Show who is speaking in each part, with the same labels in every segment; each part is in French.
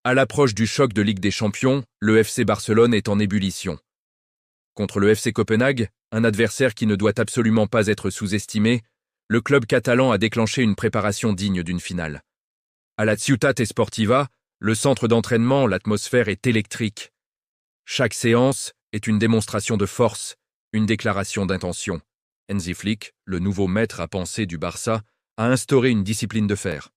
Speaker 1: À l'approche du choc de Ligue des Champions, le FC Barcelone est en ébullition. Contre le FC Copenhague, un adversaire qui ne doit absolument pas être sous-estimé, le club catalan a déclenché une préparation digne d'une finale. À la Ciutat Esportiva, le centre d'entraînement, l'atmosphère est électrique. Chaque séance est une démonstration de force, une déclaration d'intention. Hansi Flick, le nouveau maître à penser du Barça, a instauré une discipline de fer.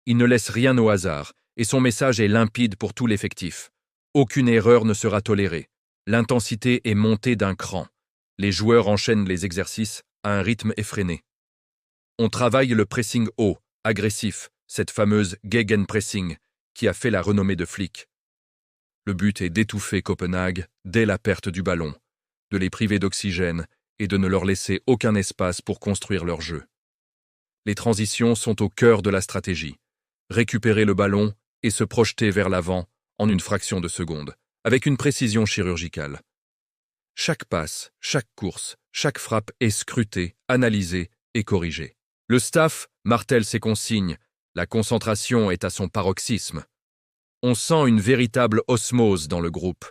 Speaker 1: Il ne laisse rien au hasard, et son message est limpide pour tout l'effectif. Aucune erreur ne sera tolérée. L'intensité est montée d'un cran. Les joueurs enchaînent les exercices à un rythme effréné. On travaille le pressing haut, agressif, cette fameuse Gegenpressing qui a fait la renommée de Flick. Le but est d'étouffer Copenhague dès la perte du ballon, de les priver d'oxygène et de ne leur laisser aucun espace pour construire leur jeu. Les transitions sont au cœur de la stratégie. Récupérer le ballon et se projeter vers l'avant en une fraction de seconde, avec une précision chirurgicale. Chaque passe, chaque course, chaque frappe est scrutée, analysée et corrigée. Le staff martèle ses consignes, la concentration est à son paroxysme. On sent une véritable osmose dans le groupe.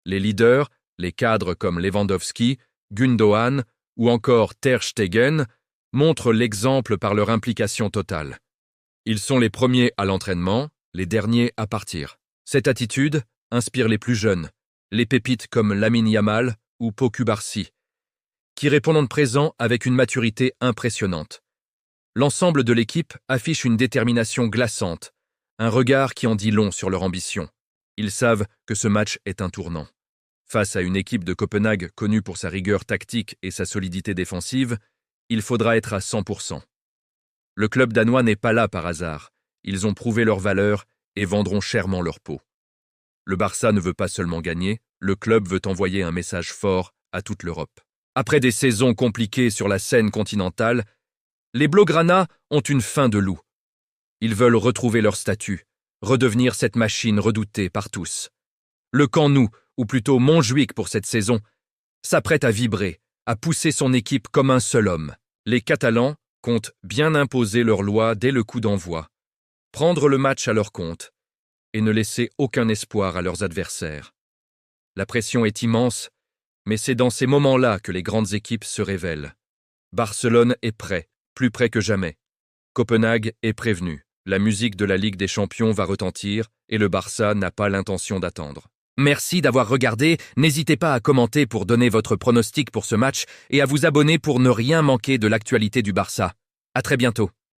Speaker 1: Les leaders, les cadres comme Lewandowski, Gundogan ou encore Ter Stegen montrent l'exemple par leur implication totale. Ils sont les premiers à l'entraînement, les derniers à partir. Cette attitude inspire les plus jeunes, les pépites comme Lamine Yamal ou Pau Cubarsí, qui répondent présent avec une maturité impressionnante. L'ensemble de l'équipe affiche une détermination glaçante, un regard qui en dit long sur leur ambition. Ils savent que ce match est un tournant. Face à une équipe de Copenhague connue pour sa rigueur tactique et sa solidité défensive, il faudra être à 100%. Le club danois n'est pas là par hasard. Ils ont prouvé leur valeur et vendront chèrement leur peau. Le Barça ne veut pas seulement gagner, le club veut envoyer un message fort à toute l'Europe. Après des saisons compliquées sur la scène continentale, les Blaugrana ont une faim de loup. Ils veulent retrouver leur statut, redevenir cette machine redoutée par tous. Le Camp Nou, ou plutôt Montjuïc pour cette saison, s'apprête à vibrer, à pousser son équipe comme un seul homme. Les Catalans comptent bien imposer leur loi dès le coup d'envoi, prendre le match à leur compte et ne laisser aucun espoir à leurs adversaires. La pression est immense, mais c'est dans ces moments-là que les grandes équipes se révèlent. Barcelone est prêt, plus près que jamais. Copenhague est prévenu. La musique de la Ligue des Champions va retentir et le Barça n'a pas l'intention d'attendre. Merci d'avoir regardé, n'hésitez pas à commenter pour donner votre pronostic pour ce match et à vous abonner pour ne rien manquer de l'actualité du Barça. À très bientôt.